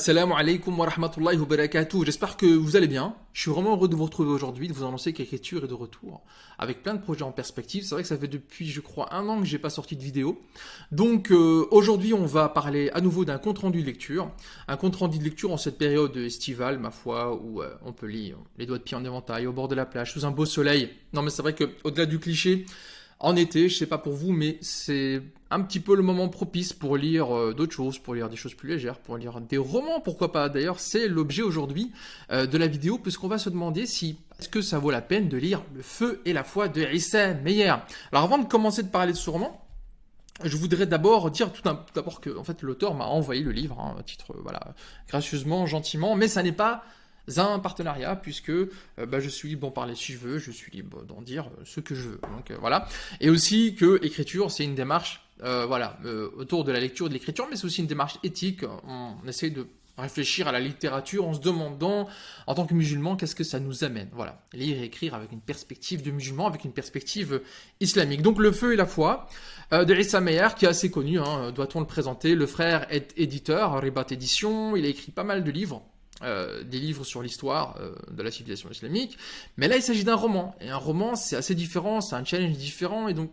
Assalamu alaikum wa rahmatullahi wa barakatuh. J'espère que vous allez bien. Je suis vraiment heureux de vous retrouver aujourd'hui, de vous annoncer qu'Écriture est de retour, avec plein de projets en perspective. C'est vrai que ça fait depuis, je crois, 1 an que j'ai pas sorti de vidéo. Donc aujourd'hui, on va parler à nouveau d'un compte-rendu de lecture. Un compte-rendu de lecture en cette période estivale, ma foi, où on peut lire les doigts de pied en éventail, au bord de la plage, sous un beau soleil. Non mais c'est vrai qu'au-delà du cliché, en été, je sais pas pour vous, mais c'est un petit peu le moment propice pour lire d'autres choses, pour lire des choses plus légères, pour lire des romans, pourquoi pas. D'ailleurs, c'est l'objet aujourd'hui de la vidéo, puisqu'on va se demander si est-ce que ça vaut la peine de lire Le Feu et la Foi de Issa Meyer. Alors avant de commencer de parler de ce roman, je voudrais d'abord dire d'abord que en fait l'auteur m'a envoyé le livre, à titre voilà gracieusement, gentiment, mais ça n'est pas un partenariat puisque je suis libre d'en parler si je veux, je suis libre d'en dire ce que je veux. Donc voilà. Et aussi que écriture, c'est une démarche autour de la lecture et de l'écriture, mais c'est aussi une démarche éthique. On essaie de réfléchir à la littérature en se demandant, en tant que musulman, qu'est-ce que ça nous amène. Voilà, lire et écrire avec une perspective de musulman, avec une perspective islamique. Donc Le Feu et la Foi de Issa Meyer, qui est assez connu, doit-on le présenter. Le frère est éditeur, Ribat Édition, il a écrit pas mal de livres. Des livres sur l'histoire de la civilisation islamique, mais là il s'agit d'un roman, et un roman c'est assez différent, c'est un challenge différent, et donc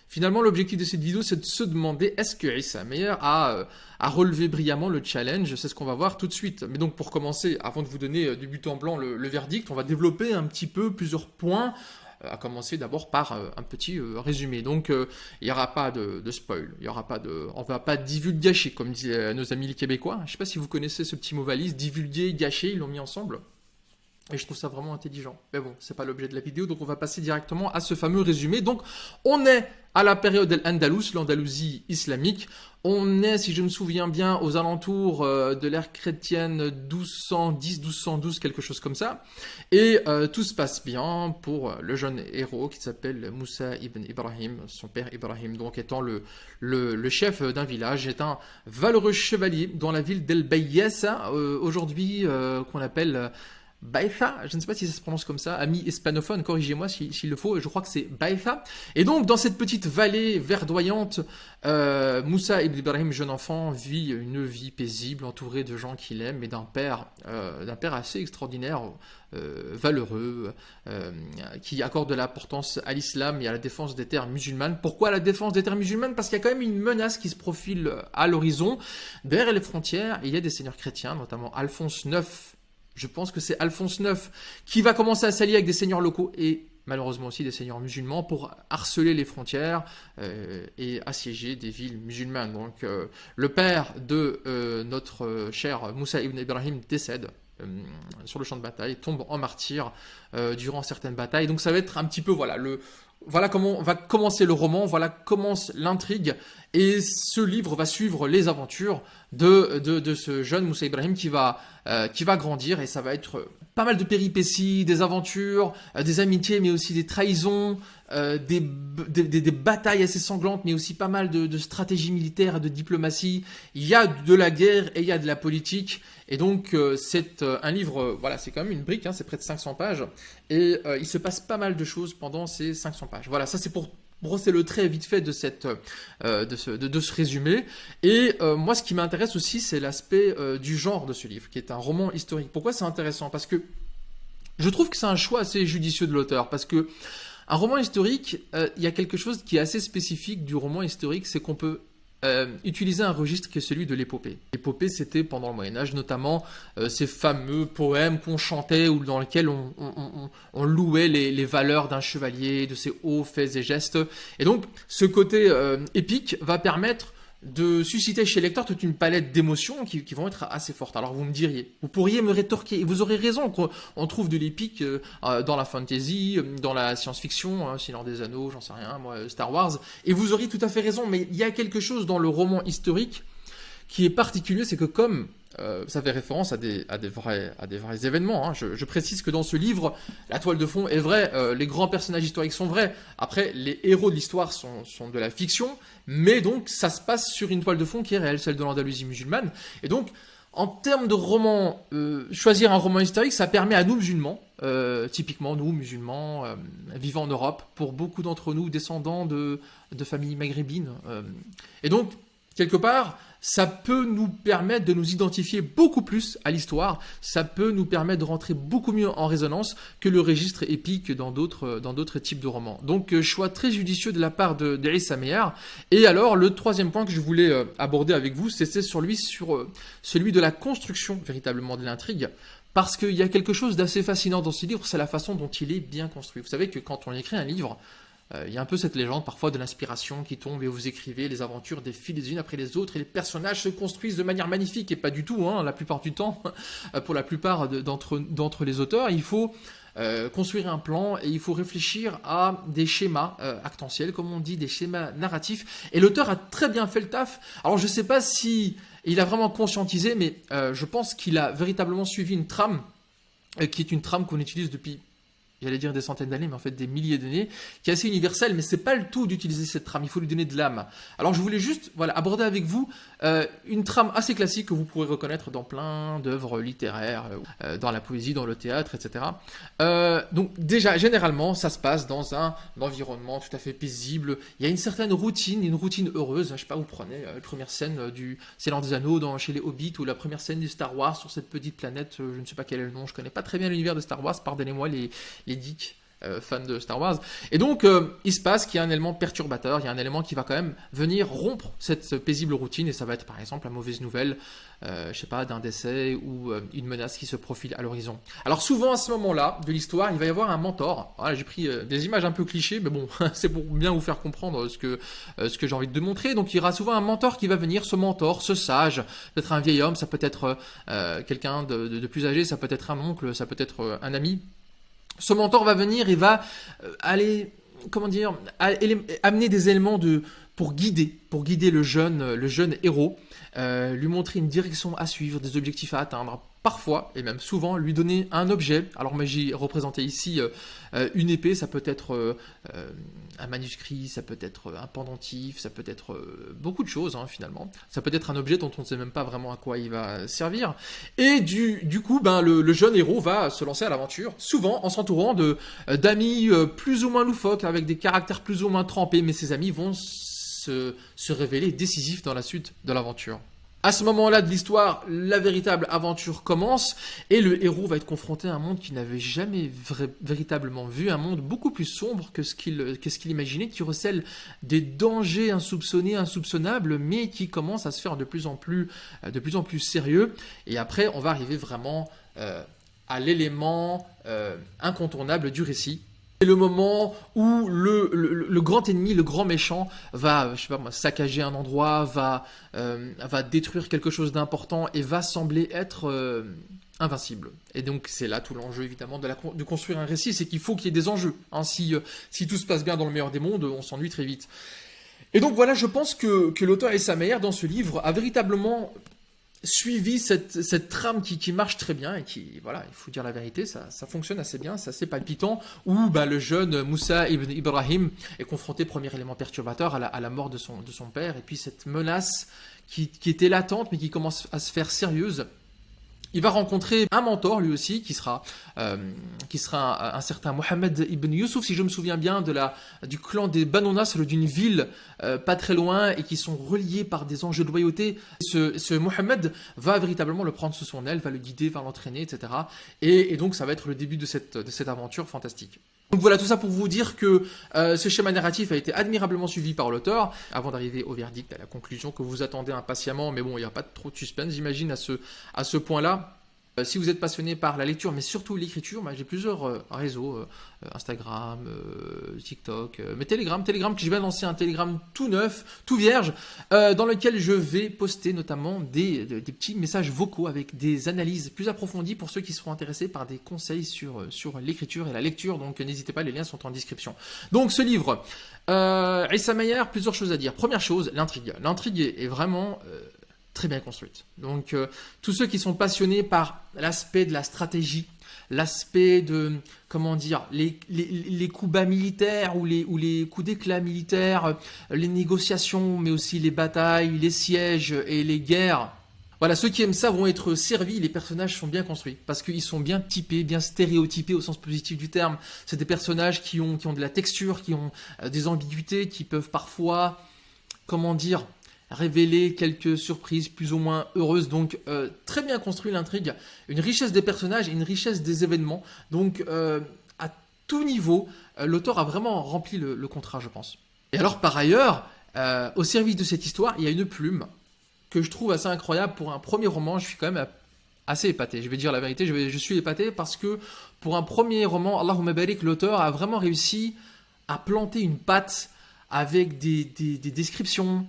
finalement l'objectif de cette vidéo c'est de se demander est-ce que Issa Meyer a relevé brillamment le challenge. C'est ce qu'on va voir tout de suite. Mais donc pour commencer, avant de vous donner du but en blanc le verdict, on va développer un petit peu plusieurs points, à commencer d'abord par un petit résumé. Donc il n'y aura pas de spoil, on va pas divulgacher comme disaient nos amis les Québécois. Je ne sais pas si vous connaissez ce petit mot valise, divulguer, gâcher, ils l'ont mis ensemble. Et je trouve ça vraiment intelligent. Mais bon, c'est pas l'objet de la vidéo, donc on va passer directement à ce fameux résumé. Donc, on est à la période d'Al-Andalus, l'Andalousie islamique. On est, si je me souviens bien, aux alentours de l'ère chrétienne 1210, 1212, quelque chose comme ça. Et tout se passe bien pour le jeune héros qui s'appelle Moussa ibn Ibrahim, son père Ibrahim, donc étant le chef d'un village, est un valeureux chevalier dans la ville d'El Bayessa, aujourd'hui qu'on appelle Baïfa, je ne sais pas si ça se prononce comme ça, ami hispanophone, corrigez-moi s'il le faut, je crois que c'est Baïfa. Et donc, dans cette petite vallée verdoyante, Moussa ibn Ibrahim, jeune enfant, vit une vie paisible, entouré de gens qu'il aime, et d'un père assez extraordinaire, valeureux, qui accorde de l'importance à l'islam et à la défense des terres musulmanes. Pourquoi la défense des terres musulmanes? Parce qu'il y a quand même une menace qui se profile à l'horizon. Derrière les frontières, il y a des seigneurs chrétiens, notamment Alphonse IX. Je pense que c'est Alphonse IX qui va commencer à s'allier avec des seigneurs locaux et malheureusement aussi des seigneurs musulmans pour harceler les frontières et assiéger des villes musulmanes. Donc le père de notre cher Moussa ibn Ibrahim décède sur le champ de bataille, tombe en martyr durant certaines batailles. Donc ça va être un petit peu voilà comment va commencer le roman, voilà commence l'intrigue, et ce livre va suivre les aventures de ce jeune Moussa Ibrahim qui va grandir, et ça va être pas mal de péripéties, des aventures, des amitiés, mais aussi des trahisons, des batailles assez sanglantes, mais aussi pas mal de stratégie militaire et de diplomatie. Il y a de la guerre et il y a de la politique. Et donc, c'est un livre, voilà, c'est quand même une brique, c'est près de 500 pages. Et il se passe pas mal de choses pendant ces 500 pages. Voilà, ça c'est pour brosser le trait vite fait de ce résumé. Et moi, ce qui m'intéresse aussi, c'est l'aspect du genre de ce livre, qui est un roman historique. Pourquoi c'est intéressant? Parce que je trouve que c'est un choix assez judicieux de l'auteur, parce que un roman historique, il y a quelque chose qui est assez spécifique du roman historique, c'est qu'on peut utiliser un registre qui est celui de l'épopée. L'épopée, c'était pendant le Moyen-Âge, notamment ces fameux poèmes qu'on chantait ou dans lesquels on louait les valeurs d'un chevalier, de ses hauts faits et gestes. Et donc, ce côté épique va permettre de susciter chez le lecteur toute une palette d'émotions qui vont être assez fortes. Alors vous me diriez, vous pourriez me rétorquer, et vous aurez raison, qu'on trouve de l'épique dans la fantasy, dans la science-fiction, Seigneur des Anneaux, j'en sais rien, moi, Star Wars, et vous auriez tout à fait raison, mais il y a quelque chose dans le roman historique qui est particulier, c'est que comme ça fait référence à des vrais événements. Je précise que dans ce livre, la toile de fond est vraie, les grands personnages historiques sont vrais. Après, les héros de l'histoire sont de la fiction, mais donc ça se passe sur une toile de fond qui est réelle, celle de l'Andalousie musulmane. Et donc, en termes de roman, choisir un roman historique, ça permet à nous musulmans, typiquement nous musulmans, vivant en Europe, pour beaucoup d'entre nous descendants de familles maghrébines. Et donc, quelque part, ça peut nous permettre de nous identifier beaucoup plus à l'histoire, ça peut nous permettre de rentrer beaucoup mieux en résonance que le registre épique dans d'autres types de romans. Donc choix très judicieux de la part de Issa Meyer. Et alors le troisième point que je voulais aborder avec vous, c'était sur celui de la construction véritablement de l'intrigue. Parce qu'il y a quelque chose d'assez fascinant dans ce livre, c'est la façon dont il est bien construit. Vous savez que quand on écrit un livre, il y a un peu cette légende parfois de l'inspiration qui tombe et vous écrivez les aventures défilent les unes après les autres et les personnages se construisent de manière magnifique et pas du tout, la plupart du temps, pour la plupart d'entre les auteurs, il faut construire un plan et il faut réfléchir à des schémas actentiels, comme on dit, des schémas narratifs. Et l'auteur a très bien fait le taf. Alors je ne sais pas si il a vraiment conscientisé, mais je pense qu'il a véritablement suivi une trame qui est une trame qu'on utilise depuis, j'allais dire des centaines d'années, mais en fait des milliers d'années, qui est assez universelle, mais c'est pas le tout d'utiliser cette trame, il faut lui donner de l'âme. Alors je voulais juste aborder avec vous une trame assez classique que vous pourrez reconnaître dans plein d'œuvres littéraires, dans la poésie, dans le théâtre, etc. Donc déjà, généralement, ça se passe dans un environnement tout à fait paisible, il y a une certaine routine, une routine heureuse, je sais pas, vous prenez la première scène du Seigneur des Anneaux chez les Hobbits, ou la première scène du Star Wars sur cette petite planète, je ne sais pas quel est le nom, je connais pas très bien l'univers de Star Wars, pardonnez-moi les geeks fans de Star Wars. Et donc, il se passe qu'il y a un élément perturbateur, il y a un élément qui va quand même venir rompre cette paisible routine, et ça va être par exemple la mauvaise nouvelle, je sais pas, d'un décès ou une menace qui se profile à l'horizon. Alors souvent à ce moment-là de l'histoire, il va y avoir un mentor. Voilà, j'ai pris des images un peu clichés, mais bon, c'est pour bien vous faire comprendre ce que j'ai envie de montrer. Donc il y aura souvent un mentor qui va venir, ce mentor, ce sage, peut-être un vieil homme, ça peut être quelqu'un de plus âgé, ça peut être un oncle, ça peut être un ami. Ce mentor va venir et va aller, amener des éléments pour guider le jeune héros, lui montrer une direction à suivre, des objectifs à atteindre, parfois, et même souvent, lui donner un objet. Alors moi j'ai représenté ici une épée, ça peut être un manuscrit, ça peut être un pendentif, ça peut être beaucoup de choses finalement. Ça peut être un objet dont on ne sait même pas vraiment à quoi il va servir. Et du coup, le jeune héros va se lancer à l'aventure, souvent en s'entourant d'amis plus ou moins loufoques, avec des caractères plus ou moins trempés, mais ces amis vont se révéler décisifs dans la suite de l'aventure. À ce moment-là de l'histoire, la véritable aventure commence et le héros va être confronté à un monde qu'il n'avait jamais véritablement vu, un monde beaucoup plus sombre que ce qu'il imaginait, qui recèle des dangers insoupçonnés, insoupçonnables, mais qui commence à se faire de plus en plus sérieux. Et après, on va arriver vraiment à l'élément incontournable du récit. C'est le moment où le grand ennemi, le grand méchant va, je sais pas moi, saccager un endroit, va détruire quelque chose d'important et va sembler être invincible. Et donc c'est là tout l'enjeu évidemment de construire un récit, c'est qu'il faut qu'il y ait des enjeux. Si tout se passe bien dans le meilleur des mondes, on s'ennuie très vite. Et donc voilà, je pense que l'auteur Issa Meyer dans ce livre a véritablement suivi cette trame qui marche très bien et qui, voilà, il faut dire la vérité, ça fonctionne assez bien, c'est assez palpitant, où le jeune Moussa ibn Ibrahim est confronté, premier élément perturbateur, à la mort de son père, et puis cette menace qui était latente mais qui commence à se faire sérieuse. Il va rencontrer un mentor lui aussi qui sera un certain Mohammed ibn Yusuf, si je me souviens bien, du clan des Banu Nasr, d'une ville pas très loin et qui sont reliés par des enjeux de loyauté. Ce Mohammed va véritablement le prendre sous son aile, va le guider, va l'entraîner, etc. Et donc ça va être le début de cette aventure fantastique. Donc voilà, tout ça pour vous dire que ce schéma narratif a été admirablement suivi par l'auteur, avant d'arriver au verdict, à la conclusion que vous attendez impatiemment, mais bon, il n'y a pas trop de suspense, j'imagine, à ce point-là. Si vous êtes passionné par la lecture, mais surtout l'écriture, j'ai plusieurs réseaux, Instagram, TikTok, mais Telegram, que je viens de lancer un Telegram tout neuf, tout vierge, dans lequel je vais poster notamment des petits messages vocaux avec des analyses plus approfondies pour ceux qui seront intéressés par des conseils sur l'écriture et la lecture, donc n'hésitez pas, les liens sont en description. Donc ce livre, Issa Meyer, plusieurs choses à dire. Première chose, l'intrigue. L'intrigue est vraiment très bien construite. Donc tous ceux qui sont passionnés par l'aspect de la stratégie, l'aspect de, les coups bas militaires ou les coups d'éclat militaires, les négociations, mais aussi les batailles, les sièges et les guerres. Voilà, ceux qui aiment ça vont être servis, les personnages sont bien construits, parce qu'ils sont bien typés, bien stéréotypés au sens positif du terme. C'est des personnages qui ont de la texture, qui ont des ambiguïtés, qui peuvent parfois, révéler quelques surprises plus ou moins heureuses. Donc très bien construit l'intrigue, une richesse des personnages et une richesse des événements. Donc à tout niveau, l'auteur a vraiment rempli le contrat, je pense. Et alors par ailleurs, au service de cette histoire, il y a une plume que je trouve assez incroyable pour un premier roman. Je suis quand même assez épaté, je vais dire la vérité, je suis épaté parce que pour un premier roman, Allahumma barik, l'auteur a vraiment réussi à planter une patte avec des descriptions,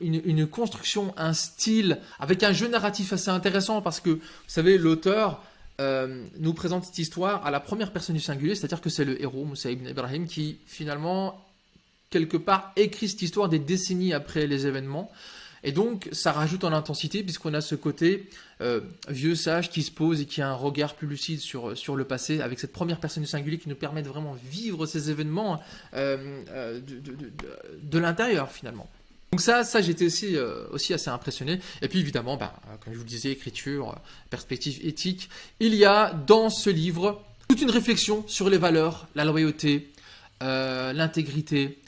une construction, un style, avec un jeu narratif assez intéressant parce que, vous savez, l'auteur nous présente cette histoire à la première personne du singulier, c'est-à-dire que c'est le héros, Moussa ibn Ibrahim, qui finalement, quelque part, écrit cette histoire des décennies après les événements. Et donc, ça rajoute en intensité, puisqu'on a ce côté vieux sage qui se pose et qui a un regard plus lucide sur le passé, avec cette première personne du singulier qui nous permet de vraiment vivre ces événements de l'intérieur, finalement. Donc ça j'étais aussi assez impressionné. Et puis évidemment, comme je vous le disais, écriture, perspective éthique. Il y a dans ce livre toute une réflexion sur les valeurs, la loyauté, l'intégrité,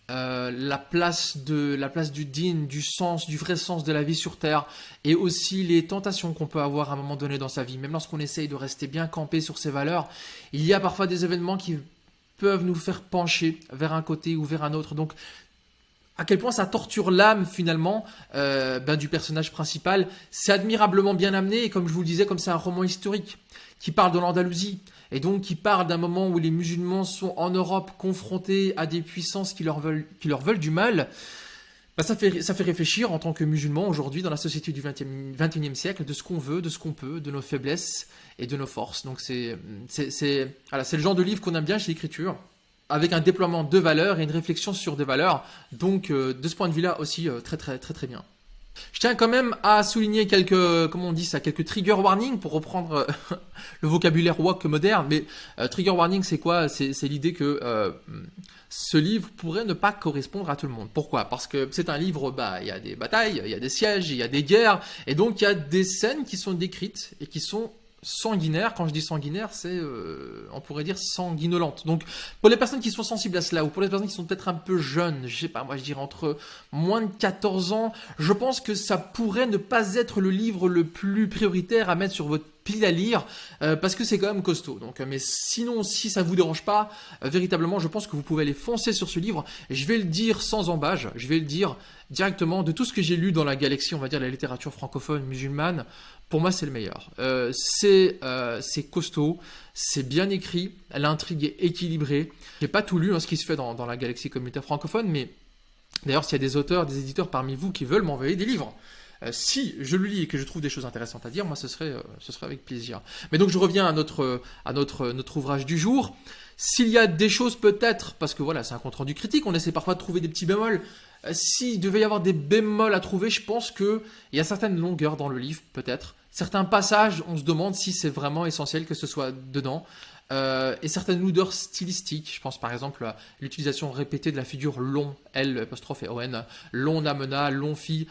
la place du din, du sens, du vrai sens de la vie sur Terre, et aussi les tentations qu'on peut avoir à un moment donné dans sa vie. Même lorsqu'on essaye de rester bien campé sur ces valeurs, il y a parfois des événements qui peuvent nous faire pencher vers un côté ou vers un autre. Donc, à quel point ça torture l'âme finalement du personnage principal. C'est admirablement bien amené, et comme je vous le disais, comme c'est un roman historique qui parle de l'Andalousie, et donc qui parle d'un moment où les musulmans sont en Europe confrontés à des puissances qui leur veulent du mal, ça fait réfléchir en tant que musulman aujourd'hui dans la société du 21e siècle de ce qu'on veut, de ce qu'on peut, de nos faiblesses et de nos forces. Donc c'est le genre de livre qu'on aime bien chez l'écriture, avec un déploiement de valeurs et une réflexion sur des valeurs. Donc de ce point de vue-là aussi très très très très bien. Je tiens quand même à souligner quelques trigger warnings pour reprendre le vocabulaire woke moderne. Mais trigger warning, c'est quoi? C'est l'idée que ce livre pourrait ne pas correspondre à tout le monde. Pourquoi? Parce que c'est un livre, il y a des batailles, il y a des sièges, il y a des guerres, et donc il y a des scènes qui sont décrites et qui sont sanguinaire. Quand je dis sanguinaire, c'est, on pourrait dire sanguinolente. Donc, pour les personnes qui sont sensibles à cela, ou pour les personnes qui sont peut-être un peu jeunes, je sais pas, moi je dirais entre moins de 14 ans, je pense que ça pourrait ne pas être le livre le plus prioritaire à mettre sur votre pile à lire, parce que c'est quand même costaud. Donc, mais sinon, si ça vous dérange pas, véritablement, je pense que vous pouvez aller foncer sur ce livre. Et je vais le dire sans embâche, je vais le dire directement, de tout ce que j'ai lu dans la galaxie, on va dire la littérature francophone musulmane, pour moi, c'est le meilleur. C'est costaud, c'est bien écrit, l'intrigue est équilibrée. J'ai pas tout lu ce qui se fait dans la galaxie communautaire francophone, mais d'ailleurs, s'il y a des auteurs, des éditeurs parmi vous qui veulent m'envoyer des livres, si je le lis et que je trouve des choses intéressantes à dire, moi, ce serait avec plaisir. Mais donc, je reviens à notre ouvrage du jour. S'il y a des choses peut-être, parce que voilà, c'est un compte-rendu critique, on essaie parfois de trouver des petits bémols. S'il devait y avoir des bémols à trouver, je pense qu'il y a certaines longueurs dans le livre, peut-être. Certains passages, on se demande si c'est vraiment essentiel que ce soit dedans. Et certaines lourdeurs stylistiques, je pense par exemple à l'utilisation répétée de la figure long, L', O-N, long n'amena, long fit,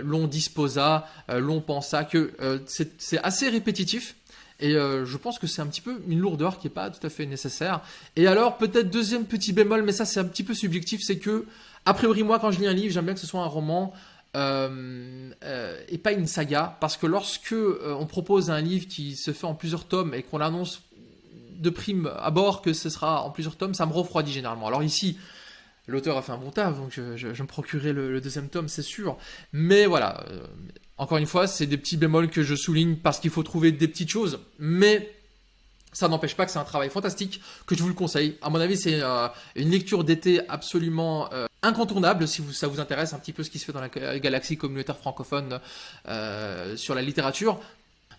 long disposa, long pensa, que c'est assez répétitif. Et je pense que c'est un petit peu une lourdeur qui n'est pas tout à fait nécessaire. Et alors, peut-être deuxième petit bémol, mais ça c'est un petit peu subjectif, c'est que, a priori, moi quand je lis un livre, j'aime bien que ce soit un roman et pas une saga, parce que lorsque on propose un livre qui se fait en plusieurs tomes et qu'on annonce de prime abord que ce sera en plusieurs tomes, ça me refroidit généralement. Alors ici, l'auteur a fait un bon taf, donc je me procurerai le deuxième tome, c'est sûr. Mais voilà, encore une fois, c'est des petits bémols que je souligne parce qu'il faut trouver des petites choses, mais ça n'empêche pas que c'est un travail fantastique, que je vous le conseille. À mon avis, c'est une lecture d'été absolument incontournable si ça vous intéresse un petit peu ce qui se fait dans la galaxie communautaire francophone sur la littérature.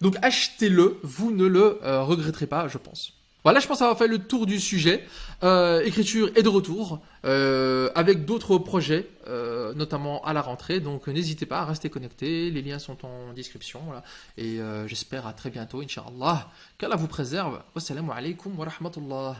Donc achetez-le, vous ne le regretterez pas, je pense. Voilà, je pense avoir fait le tour du sujet. Écriture est de retour avec d'autres projets, notamment à la rentrée. Donc n'hésitez pas à rester connectés. Les liens sont en description. Voilà. Et j'espère à très bientôt, Inch'Allah. Qu'Allah vous préserve. Wassalamu alaikum wa rahmatullah.